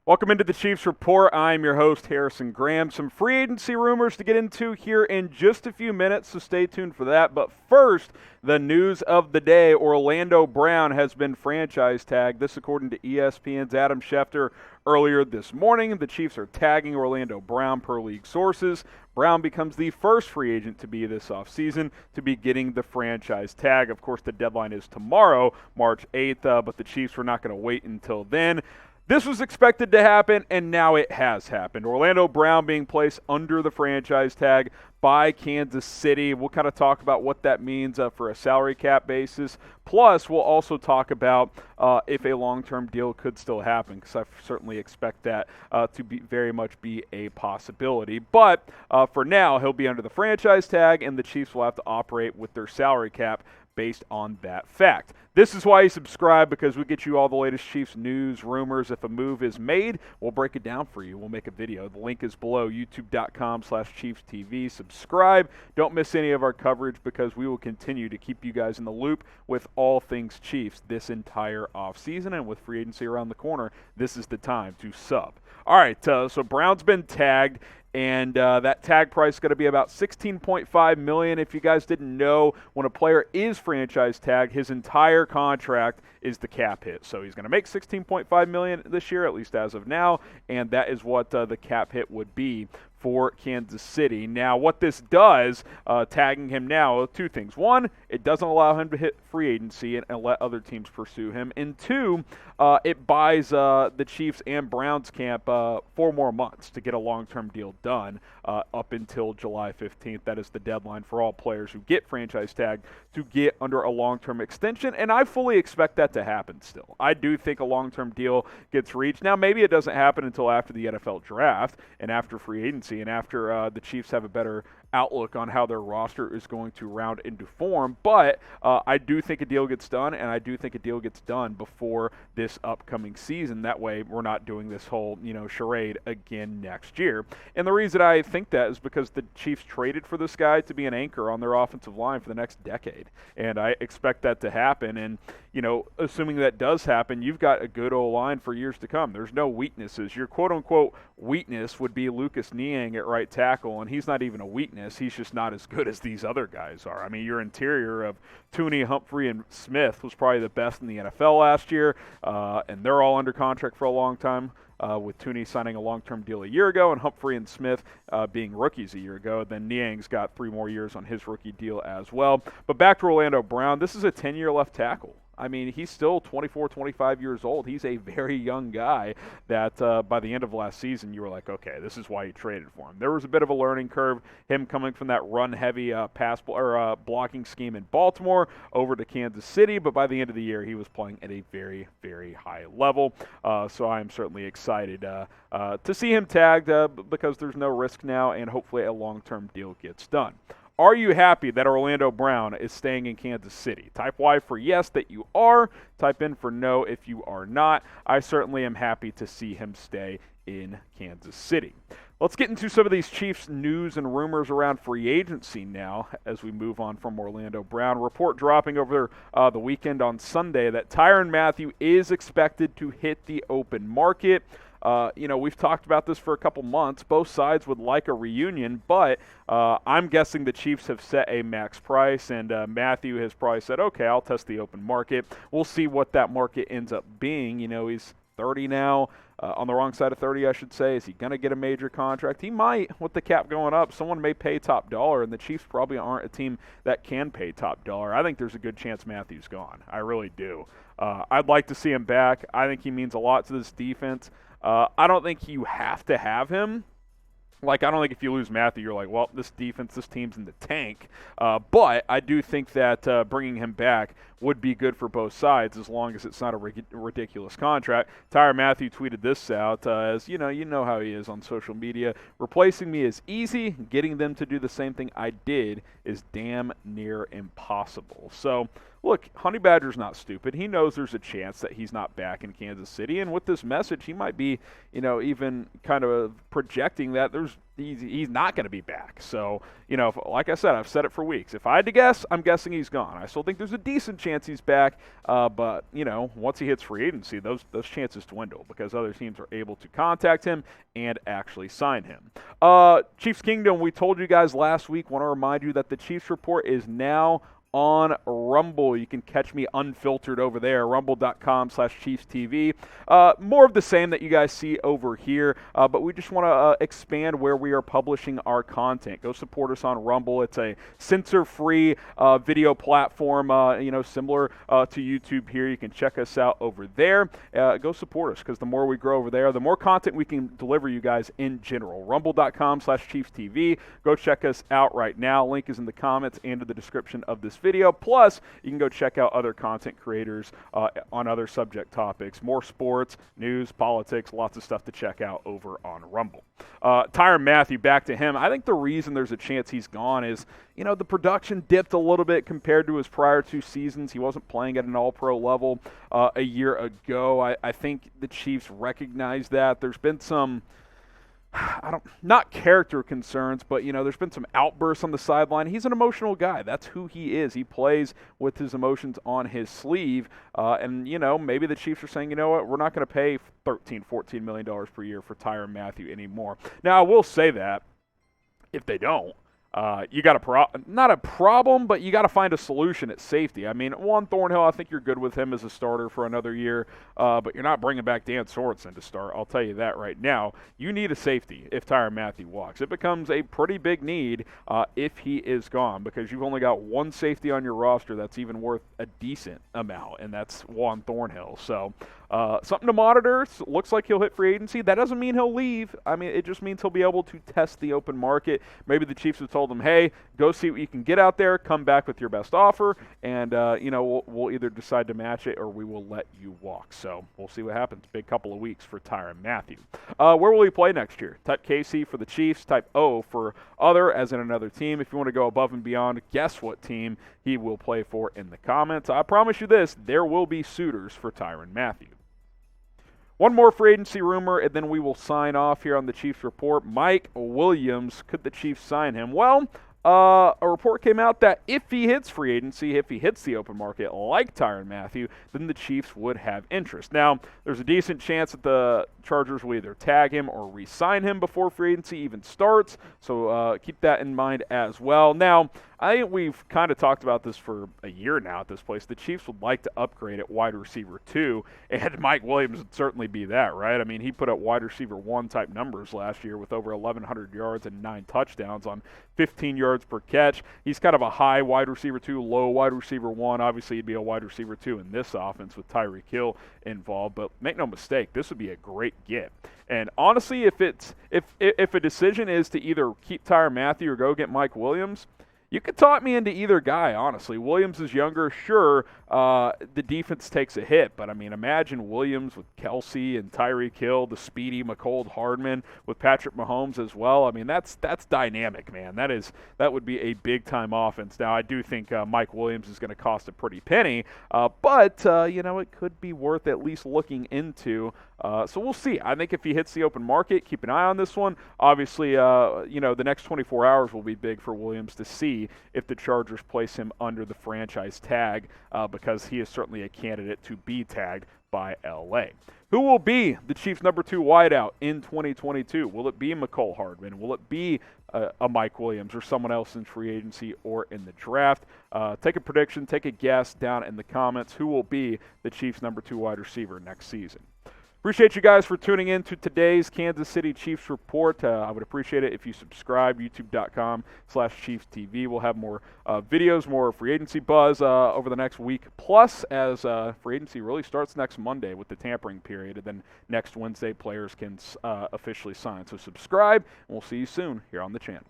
Welcome into the Chiefs Report. I'm your host, Harrison Graham. Some free agency rumors to get into here in just a few minutes, so stay tuned for that. But first, the news of the day. Orlando Brown has been franchise tagged. This according to ESPN's Adam Schefter earlier this morning. The Chiefs are tagging Orlando Brown per league sources. Brown becomes the first free agent to be this offseason to be getting the franchise tag. Of course, the deadline is tomorrow, March 8th, but the Chiefs were not going to wait until then. This was expected to happen, and now it has happened. Orlando Brown being placed under the franchise tag by Kansas City. We'll kind of talk about what that means for a salary cap basis. Plus, we'll also talk about if a long-term deal could still happen, because I certainly expect that to be very much be a possibility. But for now, he'll be under the franchise tag, and the Chiefs will have to operate with their salary cap based on that fact. This is why you subscribe, because we get you all the latest Chiefs news, rumors. If a move is made, we'll break it down for you. We'll make a video. The link is below, youtube.com/ChiefsTV. Subscribe. Don't miss any of our coverage, because we will continue to keep you guys in the loop with all things Chiefs this entire offseason. And with free agency around the corner, this is the time to sub. All right, so Brown's been tagged. And that tag price is going to be about $16.5 million. If you guys didn't know, when a player is franchise tagged, his entire contract is the cap hit. So he's going to make $16.5 million this year, at least as of now, and that is what the cap hit would be for Kansas City. Now, what this does, tagging him now, two things. One, it doesn't allow him to hit free agency and let other teams pursue him. And two, it buys the Chiefs and Browns camp 4 more months to get a long-term deal done up until July 15th. That is the deadline for all players who get franchise tagged to get under a long-term extension, and I fully expect that to happen still. I do think a long-term deal gets reached. Now, maybe it doesn't happen until after the NFL draft and after free agency, and after the Chiefs have a better outlook on how their roster is going to round into form, but I do think a deal gets done, and I do think a deal gets done before this upcoming season. That way, we're not doing this whole, charade again next year. And the reason I think that is because the Chiefs traded for this guy to be an anchor on their offensive line for the next decade, and I expect that to happen. And assuming that does happen, you've got a good O-line for years to come. There's no weaknesses. Your quote-unquote weakness would be Lucas Niang at right tackle, and he's not even a weakness. He's just not as good as these other guys are. I mean, your interior of Thuney, Humphrey, and Smith was probably the best in the NFL last year, and they're all under contract for a long time, with Thuney signing a long-term deal a year ago and Humphrey and Smith being rookies a year ago. Then Niang's got 3 more years on his rookie deal as well. But back to Orlando Brown, this is a 10-year left tackle. I mean, he's still 24, 25 years old. He's a very young guy that by the end of last season, you were like, okay, this is why you traded for him. There was a bit of a learning curve, him coming from that run-heavy blocking scheme in Baltimore over to Kansas City, but by the end of the year, he was playing at a very, very high level. So I'm certainly excited to see him tagged because there's no risk now, and hopefully a long-term deal gets done. Are you happy that Orlando Brown is staying in Kansas City? Type Y for yes that you are. Type in for no if you are not. I certainly am happy to see him stay in Kansas City. Let's get into some of these Chiefs news and rumors around free agency now as we move on from Orlando Brown. Report dropping over the weekend on Sunday that Tyrann Mathieu is expected to hit the open market. We've talked about this for a couple months. Both sides would like a reunion, but I'm guessing the Chiefs have set a max price, and Mathieu has probably said, okay, I'll test the open market. We'll see what that market ends up being. He's 30 now, on the wrong side of 30, I should say. Is he going to get a major contract? He might. With the cap going up, someone may pay top dollar, and the Chiefs probably aren't a team that can pay top dollar. I think there's a good chance Mathieu's gone. I really do. I'd like to see him back. I think he means a lot to this defense. I don't think you have to have him. I don't think if you lose Mathieu, you're like, well, this defense, this team's in the tank. But I do think that bringing him back would be good for both sides as long as it's not a ridiculous contract. Tyrann Mathieu tweeted this out as, you know how he is on social media. Replacing me is easy. Getting them to do the same thing I did is damn near impossible. So, look, Honey Badger's not stupid. He knows there's a chance that he's not back in Kansas City. And with this message, he might be, even kind of projecting that there's he's not going to be back. So, like I said, I've said it for weeks. If I had to guess, I'm guessing he's gone. I still think there's a decent chance he's back, but, once he hits free agency, those chances dwindle because other teams are able to contact him and actually sign him. Chiefs Kingdom, we told you guys last week, want to remind you that the Chiefs Report is now on Rumble. You can catch me unfiltered over there, rumble.com/ChiefsTV. More of the same that you guys see over here, but we just want to expand where we are publishing our content. Go support us on Rumble. It's a censor-free video platform, similar to YouTube here. You can check us out over there. Go support us because the more we grow over there, the more content we can deliver you guys in general. Rumble.com/ChiefsTV. Go check us out right now. Link is in the comments and in the description of this video. Plus, you can go check out other content creators on other subject topics, more sports, news, politics, lots of stuff to check out over on Rumble. Tyrann Mathieu, back to him. I think the reason there's a chance he's gone is, the production dipped a little bit compared to his prior 2 seasons. He wasn't playing at an all-pro level a year ago. I think the Chiefs recognize that. There's been some not character concerns, but, there's been some outbursts on the sideline. He's an emotional guy. That's who he is. He plays with his emotions on his sleeve. And, maybe the Chiefs are saying, we're not going to pay $13, $14 million per year for Tyrann Mathieu anymore. Now, I will say that if they don't, you got not a problem, but you got to find a solution at safety. I mean, Juan Thornhill, I think you're good with him as a starter for another year, but you're not bringing back Dan Sorensen to start. I'll tell you that right now. You need a safety if Tyrann Mathieu walks. It becomes a pretty big need if he is gone because you've only got one safety on your roster that's even worth a decent amount, and that's Juan Thornhill. So something to monitor. Looks like he'll hit free agency. That doesn't mean he'll leave. I mean, it just means he'll be able to test the open market. Maybe the Chiefs have told him, hey, go see what you can get out there, come back with your best offer, and, we'll either decide to match it or we will let you walk. So we'll see what happens. Big couple of weeks for Tyrann Mathieu. Where will he play next year? Type KC for the Chiefs, type O for other, as in another team. If you want to go above and beyond, guess what team he will play for in the comments. I promise you this, there will be suitors for Tyrann Mathieu. One more free agency rumor, and then we will sign off here on the Chiefs Report. Mike Williams, could the Chiefs sign him? Well, a report came out that if he hits free agency, if he hits the open market like Tyrann Mathieu, then the Chiefs would have interest. Now, there's a decent chance that the Chargers will either tag him or re-sign him before free agency even starts, so keep that in mind as well. Now, I think we've kind of talked about this for a year now at this place. The Chiefs would like to upgrade at wide receiver 2, and Mike Williams would certainly be that, right? I mean, he put up wide receiver 1 type numbers last year with over 1,100 yards and 9 touchdowns on 15 yards per catch. He's kind of a high wide receiver 2, low wide receiver 1. Obviously, he'd be a wide receiver 2 in this offense with Tyreek Hill involved, but make no mistake, this would be a great get. And honestly, if a decision is to either keep Tyrann Mathieu or go get Mike Williams, you could talk me into either guy, honestly. Williams is younger, sure. The defense takes a hit, but I mean, imagine Williams with Kelsey and Tyreek Hill, the speedy McCold Hardman with Patrick Mahomes as well. I mean, that's dynamic, man. That would be a big time offense. Now, I do think Mike Williams is going to cost a pretty penny, but it could be worth at least looking into. So we'll see. I think if he hits the open market, keep an eye on this one. Obviously, the next 24 hours will be big for Williams to see if the Chargers place him under the franchise tag, because he is certainly a candidate to be tagged by LA. Who will be the Chiefs' number 2 wideout in 2022? Will it be McCole Hardman? Will it be a Mike Williams or someone else in free agency or in the draft? Take a prediction, take a guess down in the comments. Who will be the Chiefs' number 2 wide receiver next season? Appreciate you guys for tuning in to today's Kansas City Chiefs Report. I would appreciate it if you subscribe, youtube.com/ChiefsTV. We'll have more videos, more free agency buzz over the next week, plus as free agency really starts next Monday with the tampering period, and then next Wednesday players can officially sign. So subscribe, and we'll see you soon here on the channel.